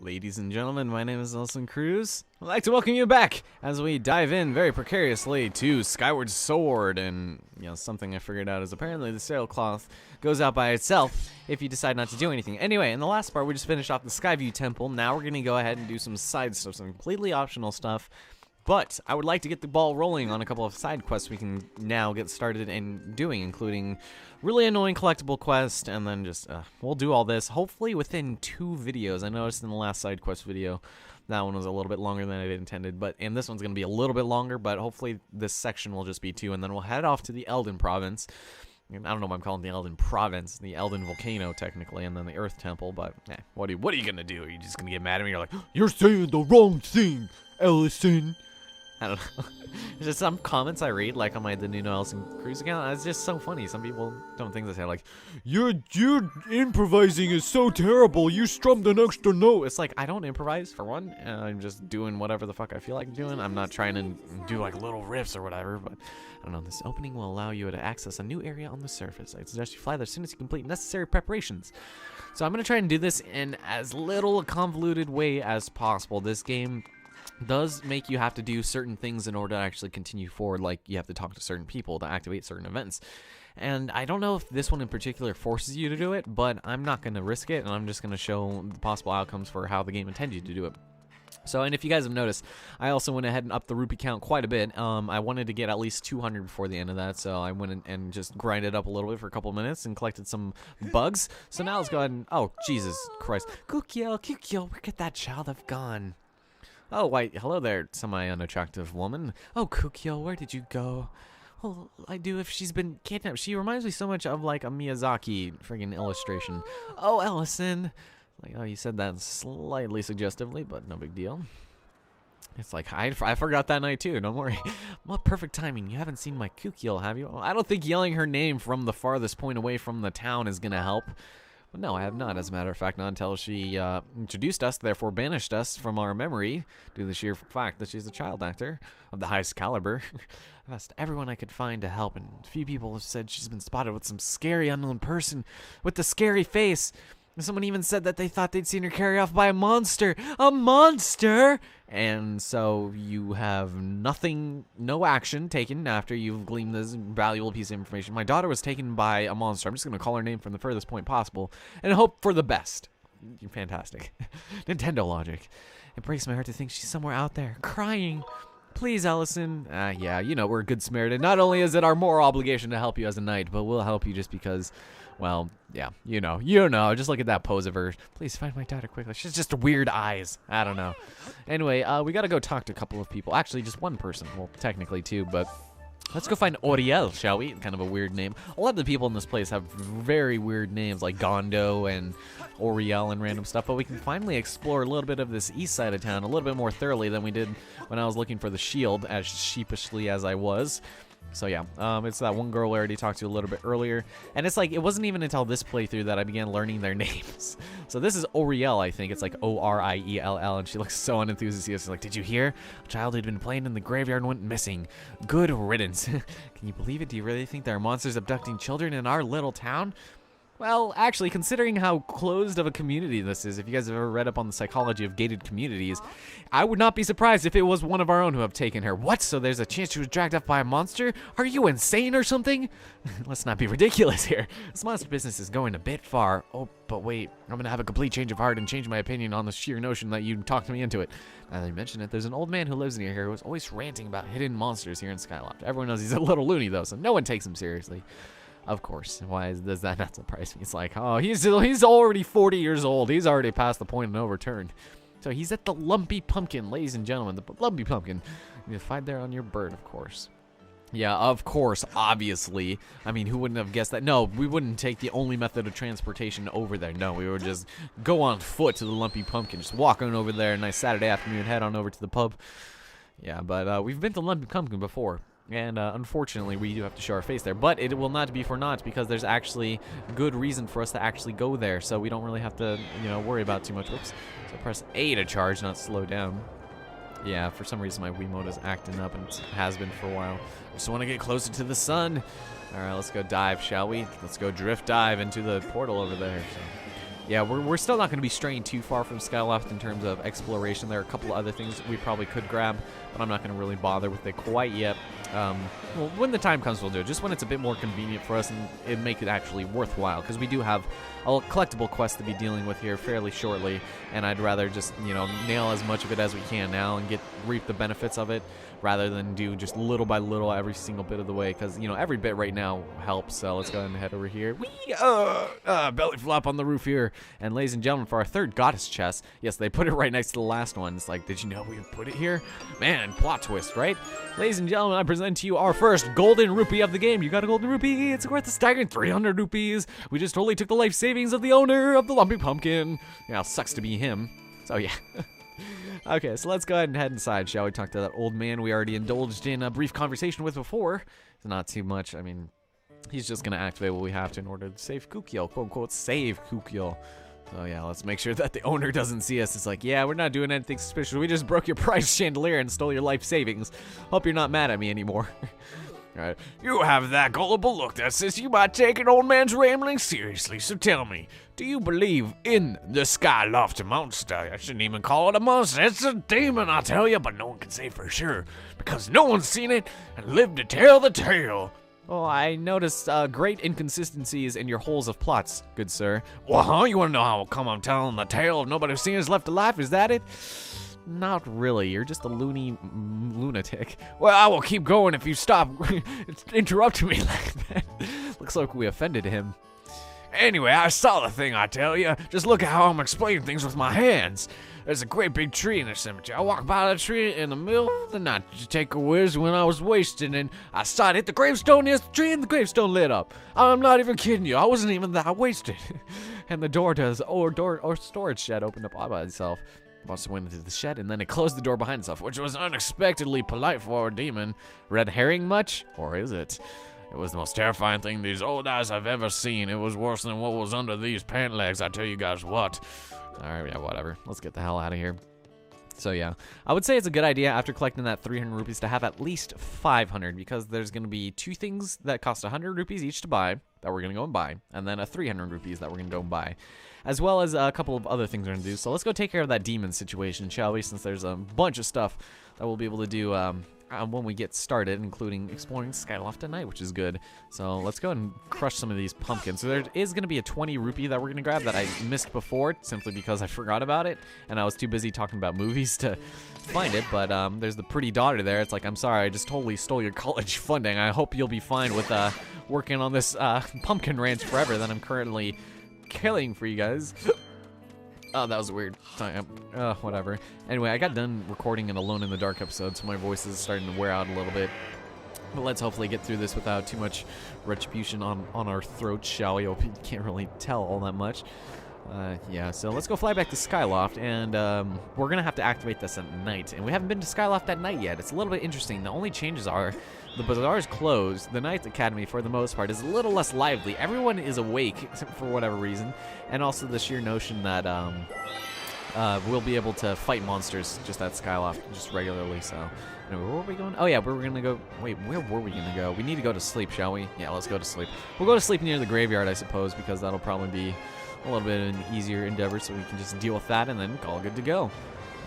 Ladies and gentlemen, my name is Nelson Cruz. I'd like to welcome you back as we dive in very precariously to Skyward Sword. And, something I figured out is apparently the sailcloth goes out by itself if you decide not to do anything. Anyway, in the last part, we just finished off the Skyview Temple. Now we're going to go ahead and do some side stuff, some completely optional stuff. But I would like to get the ball rolling on a couple of side quests we can now get started in doing, including really annoying collectible quest, and then just, we'll do all this, hopefully within 2 videos. I noticed in the last side quest video, that one was a little bit longer than I intended, and this one's going to be a little bit longer, but hopefully this section will just be 2, and then we'll head off to the Elden Province. I don't know why I'm calling it the Elden Province, the Elden Volcano, technically, and then the Earth Temple, but, what are you going to do? Are you just going to get mad at me? You're like, you're saying the wrong thing, Ellison. I don't know. There's just some comments I read, like on the new Nelson Cruz account. It's just so funny. Some people don't think this way, like, your improvising is so terrible. You strummed an extra note. It's like, I don't improvise, for one. I'm just doing whatever the fuck I feel like doing. I'm not trying to do like little riffs or whatever, but I don't know. This opening will allow you to access a new area on the surface. I suggest you fly there as soon as you complete necessary preparations. So I'm going to try and do this in as little a convoluted way as possible. This game does make you have to do certain things in order to actually continue forward, like you have to talk to certain people to activate certain events. And I don't know if this one in particular forces you to do it, but I'm not going to risk it, and I'm just going to show the possible outcomes for how the game intends you to do it. So, and if you guys have noticed, I also went ahead and upped the rupee count quite a bit. I wanted to get at least 200 before the end of that, so I went and just grinded up a little bit for a couple minutes and collected some bugs. So now let's go ahead and, oh, Jesus Christ. Kukyo, where could that child have gone? Oh, why, hello there, semi-unattractive woman. Oh, Kukyo, where did you go? Well, I do if she's been kidnapped. She reminds me so much of, like, a Miyazaki friggin' illustration. Oh, Ellison. Like, oh, you said that slightly suggestively, but no big deal. It's like, I forgot that night, too. Don't worry. What perfect timing. You haven't seen my Kukyo, have you? I don't think yelling her name from the farthest point away from the town is going to help. But no, I have not, as a matter of fact, not until she introduced us, therefore banished us from our memory, due to the sheer fact that she's a child actor of the highest caliber. I've asked everyone I could find to help, and a few people have said she's been spotted with some scary unknown person with the scary face. And someone even said that they thought they'd seen her carried off by a monster. A monster! And so you have no action taken after you've gleaned this valuable piece of information. My daughter was taken by a monster. I'm just going to call her name from the furthest point possible and hope for the best. You're fantastic. Nintendo logic. It breaks my heart to think she's somewhere out there, crying. Please, Ellison. Yeah, we're a good Samaritan. Not only is it our moral obligation to help you as a knight, but we'll help you just because... Well, yeah, you know, just look at that pose of her. Please find my daughter quickly. She's just weird eyes. I don't know. Anyway, we gotta go talk to a couple of people. Actually, just one person. Well, technically 2, but let's go find Oriel, shall we? Kind of a weird name. A lot of the people in this place have very weird names, like Gondo and Oriel and random stuff, but we can finally explore a little bit of this east side of town a little bit more thoroughly than we did when I was looking for the shield, as sheepishly as I was. So yeah, it's that one girl I already talked to a little bit earlier, and it's like, it wasn't even until this playthrough that I began learning their names. So this is Oriel, I think. It's like O-R-I-E-L-L, and she looks so unenthusiastic. Like, did you hear? A child who'd been playing in the graveyard and went missing. Good riddance. Can you believe it? Do you really think there are monsters abducting children in our little town? Well, actually, considering how closed of a community this is, if you guys have ever read up on the psychology of gated communities, I would not be surprised if it was one of our own who have taken her. What? So there's a chance she was dragged off by a monster? Are you insane or something? Let's not be ridiculous here. This monster business is going a bit far. Oh, but wait, I'm going to have a complete change of heart and change my opinion on the sheer notion that you talked me into it. Now that you mention it, there's an old man who lives near here who is always ranting about hidden monsters here in Skyloft. Everyone knows he's a little loony, though, so no one takes him seriously. Of course. Why does that not surprise me? It's like, oh, he's already 40 years old. He's already past the point of no return. So he's at the Lumpy Pumpkin, ladies and gentlemen. The Lumpy Pumpkin. You find there on your bird, of course. Yeah, of course, obviously. I mean, who wouldn't have guessed that? No, we wouldn't take the only method of transportation over there. No, we would just go on foot to the Lumpy Pumpkin. Just walk on over there, nice Saturday afternoon, head on over to the pub. Yeah, but we've been to Lumpy Pumpkin before. And unfortunately, we do have to show our face there. But it will not be for naught, because there's actually good reason for us to actually go there. So we don't really have to, worry about too much. Whoops. So press A to charge, not slow down. Yeah, for some reason my Wiimote is acting up, and it has been for a while. I just want to get closer to the sun. All right, let's go dive, shall we? Let's go drift dive into the portal over there. So yeah, we're still not going to be straying too far from Skyloft in terms of exploration. There are a couple of other things we probably could grab, but I'm not going to really bother with it quite yet. Well, when the time comes, we'll do it. Just when it's a bit more convenient for us and it make it actually worthwhile, because we do have a collectible quest to be dealing with here fairly shortly, and I'd rather just, you know, nail as much of it as we can now and reap the benefits of it, rather than do just little by little every single bit of the way, because, you know, every bit right now helps. So let's go ahead and head over here. Belly flop on the roof here. And ladies and gentlemen, for our third goddess chest, yes, they put it right next to the last one. It's like, did you know we would put it here? Man, plot twist, right? Ladies and gentlemen, I present to you our first golden rupee of the game. You got a golden rupee. It's worth a staggering 300 rupees. We just totally took the life savings of the owner of the lumpy pumpkin. Yeah, sucks to be him. So yeah. Okay, so let's go ahead and head inside, shall we? Talk to that old man we already indulged in a brief conversation with before. It's not too much. I mean, he's just going to activate what we have to in order to save Kukyo. Quote, unquote, save Kukyo. So yeah, let's make sure that the owner doesn't see us. It's like, yeah, we're not doing anything suspicious. We just broke your prize chandelier and stole your life savings. Hope you're not mad at me anymore. Alright, you have that gullible look that says you might take an old man's rambling seriously, so tell me, do you believe in the Skyloft monster? I shouldn't even call it a monster, it's a demon, I tell you, but no one can say for sure, because no one's seen it and lived to tell the tale. Oh, I noticed great inconsistencies in your holes of plots, good sir. Well, you want to know how come I'm telling the tale of nobody who's seen is left alive, is that it? Not really, you're just a lunatic. Well, I will keep going if you stop interrupting me like that. Looks like we offended him. Anyway, I saw the thing, I tell you. Just look at how I'm explaining things with my hands. There's a great big tree in the cemetery. I walked by the tree in the middle of the night to take a whiz when I was wasted, and I saw it hit the gravestone near the tree, and the gravestone lit up. I'm not even kidding you. I wasn't even that wasted. And the door or storage shed opened up all by itself. Monster went into the shed, and then it closed the door behind itself, which was unexpectedly polite for a demon. Red herring much? Or is it? It was the most terrifying thing these old eyes I've ever seen. It was worse than what was under these pant legs, I tell you guys what. Alright, yeah, whatever. Let's get the hell out of here. So yeah, I would say it's a good idea after collecting that 300 rupees to have at least 500, because there's going to be two things that cost 100 rupees each to buy that we're going to go and buy, and then a 300 rupees that we're going to go and buy, as well as a couple of other things we're going to do. So let's go take care of that demon situation, shall we, since there's a bunch of stuff that we'll be able to do when we get started, including exploring Skyloft at night, which is good. So let's go and crush some of these pumpkins. So there is going to be a 20 rupee that we're going to grab that I missed before, simply because I forgot about it, and I was too busy talking about movies to find it. But there's the pretty daughter there. It's like, I'm sorry, I just totally stole your college funding. I hope you'll be fine with working on this pumpkin ranch forever that I'm currently killing for you guys. Oh, that was a weird time. Whatever. Anyway, I got done recording an Alone in the Dark episode, so my voice is starting to wear out a little bit. But let's hopefully get through this without too much retribution on our throats, shall we? Hope you can't really tell all that much. Yeah, so let's go fly back to Skyloft, and we're going to have to activate this at night. And we haven't been to Skyloft at night yet. It's a little bit interesting. The only changes are the bazaar is closed. The Night Academy, for the most part, is a little less lively. Everyone is awake for whatever reason. And also the sheer notion that we'll be able to fight monsters just at Skyloft, just regularly. So, anyway, where were we going? Oh, yeah, we're going to go. Wait, where were we going to go? We need to go to sleep, shall we? Yeah, let's go to sleep. We'll go to sleep near the graveyard, I suppose, because that'll probably be a little bit of an easier endeavor, so we can just deal with that and then call good to go.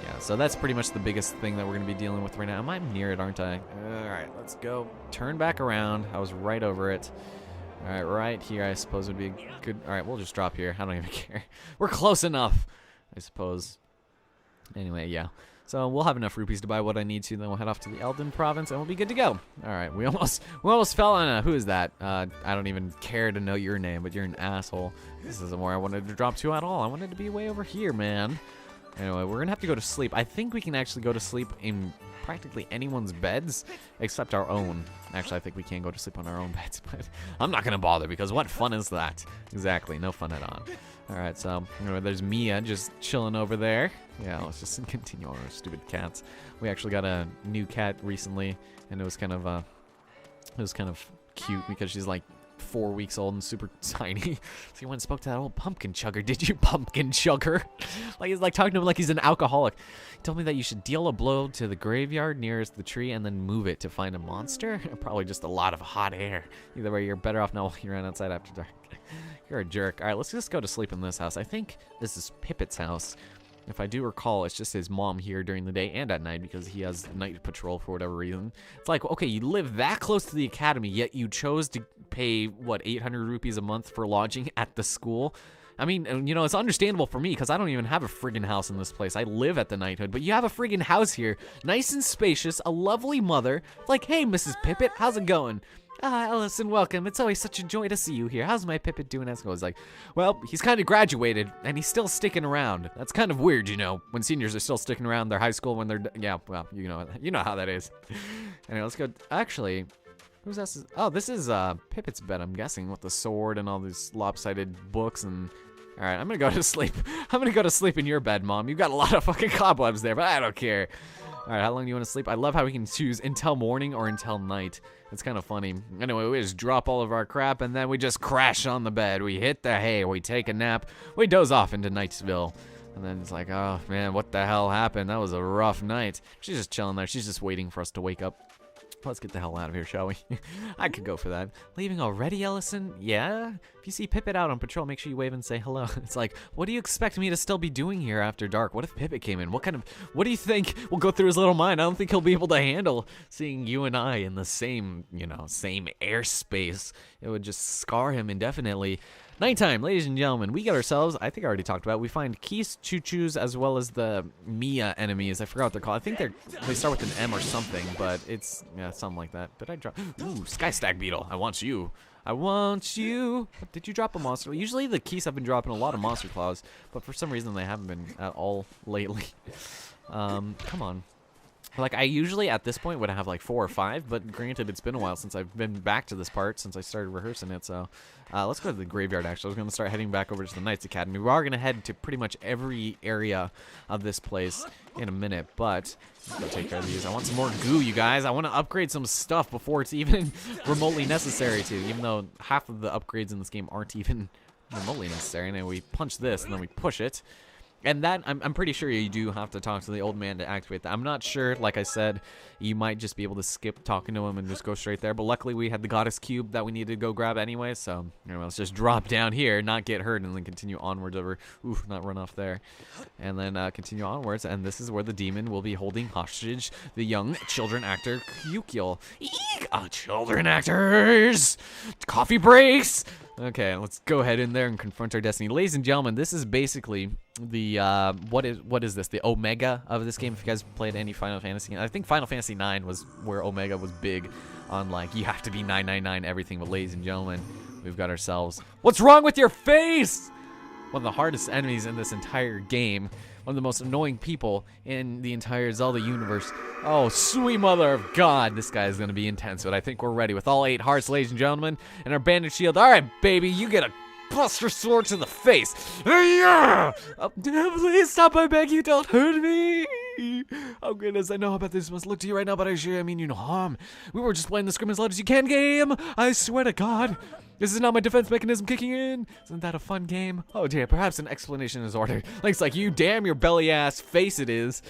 Yeah, so that's pretty much the biggest thing that we're going to be dealing with right now. I'm near it, aren't I? Alright, let's go. Turn back around. I was right over it. Alright, right here I suppose would be good. Alright, we'll just drop here. I don't even care. We're close enough, I suppose. Anyway, yeah. So we'll have enough rupees to buy what I need to, then we'll head off to the Eldon province and we'll be good to go. Alright, we almost fell on a, who is that? I don't even care to know your name, but you're an asshole. This isn't where I wanted to drop to at all. I wanted to be way over here, man. Anyway, we're gonna have to go to sleep. I think we can actually go to sleep in practically anyone's beds except our own. Actually, I think we can go to sleep on our own beds, but I'm not gonna bother because what fun is that? Exactly, no fun at all. Alright, so anyway, there's Mia just chilling over there. Yeah, let's just continue on our stupid cats. We actually got a new cat recently, and it was kind of cute because she's like 4 weeks old and super tiny. So he went and spoke to that old pumpkin chugger. Did you, pumpkin chugger? Like, he's like talking to him like he's an alcoholic. He told me that you should deal a blow to the graveyard nearest the tree and then move it to find a monster. Probably just a lot of hot air. Either way, you're better off not walking around outside after dark. You're a jerk. All right, let's just go to sleep in this house. I think this is Pippet's house. If I do recall, it's just his mom here during the day and at night because he has night patrol for whatever reason. It's like, okay, you live that close to the academy, yet you chose to pay, what, 800 rupees a month for lodging at the school? I mean, you know, it's understandable for me because I don't even have a friggin' house in this place. I live at the knighthood, but you have a friggin' house here. Nice and spacious, a lovely mother. Like, hey, Mrs. Pippet, how's it going? Ellison, welcome. It's always such a joy to see you here. How's my Pippet doing? As goes, like, well, he's kind of graduated and he's still sticking around. That's kind of weird, you know, when seniors are still sticking around their high school when they're, yeah, well, you know how that is. Anyway, let's go. Actually, who's this? Oh, this is Pippet's bed, I'm guessing, with the sword and all these lopsided books and. All right, I'm gonna go to sleep. I'm gonna go to sleep in your bed, Mom. You've got a lot of fucking cobwebs there, but I don't care. All right, how long do you want to sleep? I love how we can choose until morning or until night. It's kind of funny. Anyway, we just drop all of our crap, and then we just crash on the bed. We hit the hay, we take a nap, we doze off into Knightsville. And then it's like, oh, man, what the hell happened? That was a rough night. She's just chilling there. She's just waiting for us to wake up. Let's get the hell out of here, shall we? I could go for that. Leaving already, Ellison? Yeah? If you see Pippet out on patrol, make sure you wave and say hello. It's like, what do you expect me to still be doing here after dark? What if Pippet came in? What do you think will go through his little mind? I don't think he'll be able to handle seeing you and I in the same, same airspace. It would just scar him indefinitely. Nighttime, ladies and gentlemen, we get ourselves, I think I already talked about, we find Keese, Choo-Choos, as well as the Mia enemies. I forgot what they're called. I think they start with an M or something, but it's, yeah, something like that. Did I drop? Ooh, Sky Stag Beetle. I want you. I want you. Did you drop a monster? Usually the Keese have been dropping a lot of monster claws, but for some reason they haven't been at all lately. Come on. Like, I usually, at this point, would have, like, 4 or 5, but granted, it's been a while since I've been back to this part, since I started rehearsing it, so let's go to the graveyard, actually. I was going to start heading back over to the Knights Academy. We are going to head to pretty much every area of this place in a minute, but let's go take care of these. I want some more goo, you guys. I want to upgrade some stuff before it's even remotely necessary to, even though half of the upgrades in this game aren't even remotely necessary. And then we punch this, and then we push it. And that, I'm pretty sure you do have to talk to the old man to activate that. I'm not sure, like I said, you might just be able to skip talking to him and just go straight there. But luckily we had the goddess cube that we needed to go grab anyway. So, anyway, let's just drop down here, not get hurt, and then continue onwards over, oof, not run off there. And then continue onwards, and this is where the demon will be holding hostage the young children actor Kyukyul. Eek! Children actors! Coffee breaks! Okay, let's go ahead in there and confront our destiny. Ladies and gentlemen, this is basically the, what is this? The Omega of this game, if you guys played any Final Fantasy game. I think Final Fantasy 9 was where Omega was big on, like, you have to be 999 everything. But ladies and gentlemen, we've got ourselves... What's wrong with your face? One of the hardest enemies in this entire game. One of the most annoying people in the entire Zelda universe. Oh, sweet mother of God. This guy is going to be intense, but I think we're ready with all 8 hearts, ladies and gentlemen, and our banded shield. All right, baby, you get a buster sword to the face. Oh, please stop, I beg you, don't hurt me. Oh, goodness, I know how bad this must look to you right now, but I sure mean you no harm. We were just playing the scrim as loud as you can game. I swear to God. This is not my defense mechanism kicking in. Isn't that a fun game? Oh dear, perhaps an explanation is ordered. Link's like, you damn your belly ass face it is.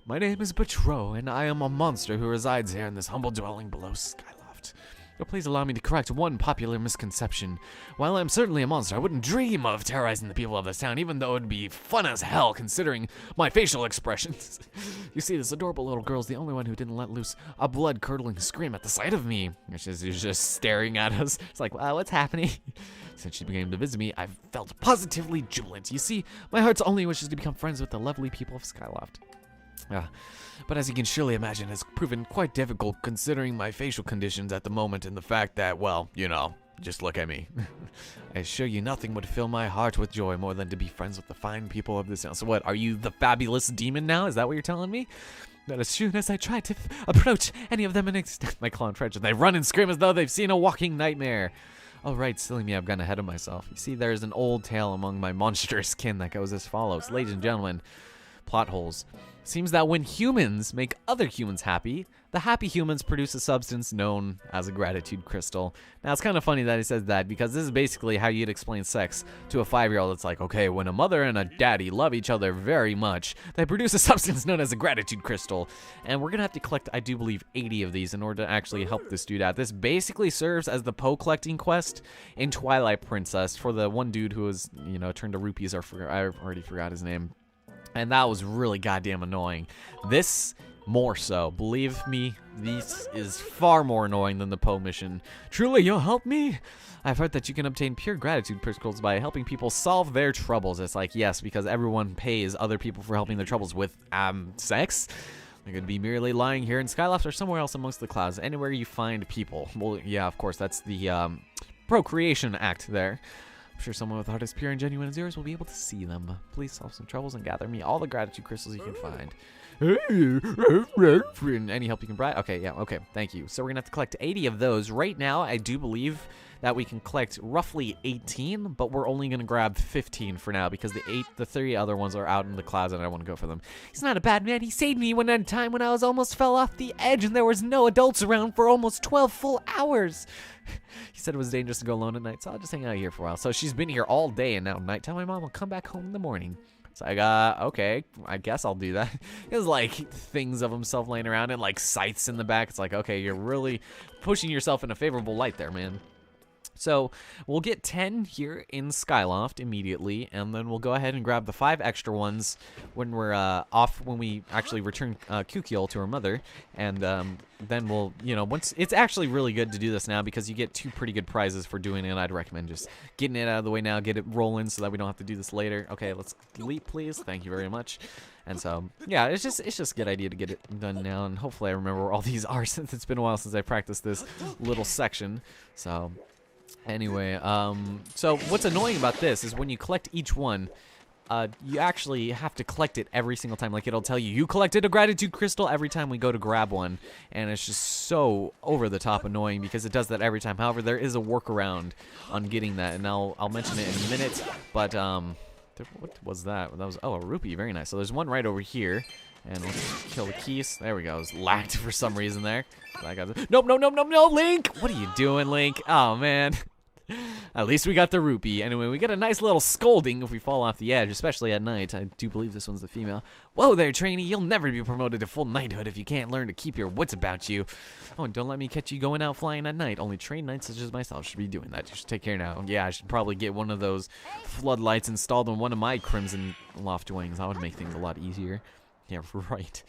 My name is Betro, and I am a monster who resides here in this humble dwelling below Skyloft. But please allow me to correct one popular misconception. While I'm certainly a monster, I wouldn't dream of terrorizing the people of this town, even though it would be fun as hell considering my facial expressions. You see, this adorable little girl's the only one who didn't let loose a blood-curdling scream at the sight of me. She's just staring at us. It's like, wow, what's happening? Since she began to visit me, I've felt positively jubilant. You see, my heart's only wishes to become friends with the lovely people of Skyloft. But as you can surely imagine, it's proven quite difficult considering my facial conditions at the moment and the fact that, well, you know, just look at me. I assure you nothing would fill my heart with joy more than to be friends with the fine people of this town. So what, are you the fabulous demon now? Is that what you're telling me? That as soon as I try to approach any of them and extend my claw and French, they run and scream as though they've seen a walking nightmare. Oh right, silly me, I've gone ahead of myself. You see, there's an old tale among my monstrous kin that goes as follows. Ladies and gentlemen, Plot holes. Seems that when humans make other humans happy, the happy humans produce a substance known as a gratitude crystal. Now, it's kind of funny that he says that because this is basically how you'd explain sex to a 5-year-old. It's like, okay, when a mother and a daddy love each other very much, they produce a substance known as a gratitude crystal. And we're going to have to collect, I do believe, 80 of these in order to actually help this dude out. This basically serves as the Poe collecting quest in Twilight Princess for the one dude who was, you know, turned to rupees. I already forgot his name. And that was really goddamn annoying. This, more so. Believe me, this is far more annoying than the Poe mission. Truly, you'll help me? I've heard that you can obtain pure gratitude crystals by helping people solve their troubles. It's like, yes, because everyone pays other people for helping their troubles with, sex? They could be merely lying here in Skyloft or somewhere else amongst the clouds. Anywhere you find people. Well, yeah, of course, that's the, procreation act there. I'm sure someone with a heart as pure and genuine as yours will be able to see them. Please solve some troubles and gather me all the gratitude crystals you can find. Any help you can provide? Okay, yeah, okay, thank you. So we're going to have to collect 80 of those. Right now, I do believe that we can collect roughly 18, but we're only going to grab 15 for now because the 3 other ones are out in the clouds and I don't want to go for them. He's not a bad man. He saved me one time when I was almost fell off the edge and there was no adults around for almost 12 full hours. He said it was dangerous to go alone at night, so I'll just hang out here for a while. So she's been here all day, and now nighttime my mom will come back home in the morning. So I got, okay, I guess I'll do that. There's like things of himself laying around and like scythes in the back. It's like, okay, you're really pushing yourself in a favorable light there, man. So we'll get 10 here in Skyloft immediately, and then we'll go ahead and grab the 5 extra ones when we're off, when we actually return Kukiel to her mother, and then we'll, you know, once it's actually really good to do this now because you get 2 pretty good prizes for doing it. I'd recommend just getting it out of the way now, get it rolling so that we don't have to do this later. Okay, let's leap, please. Thank you very much. And so, yeah, it's just a good idea to get it done now, and hopefully I remember where all these are since it's been a while since I practiced this little section. So anyway, so what's annoying about this is when you collect each one, you actually have to collect it every single time. Like, it'll tell you collected a gratitude crystal every time we go to grab one, and it's just so over the top annoying because it does that every time. However, there is a workaround on getting that, and I'll mention it in a minute. But what was that? That was, oh, a rupee. Very nice. So there's one right over here. And let's kill the keys. There we go. It was lagged for some reason there. Nope, no, Link! What are you doing, Link? Oh, man. At least we got the rupee. Anyway, we get a nice little scolding if we fall off the edge, especially at night. I do believe this one's the female. Whoa there, trainee. You'll never be promoted to full knighthood if you can't learn to keep your wits about you. Oh, and don't let me catch you going out flying at night. Only trained knights such as myself should be doing that. You should take care now. Yeah, I should probably get one of those floodlights installed on one of my Crimson Loft wings. That would make things a lot easier. Yeah, right.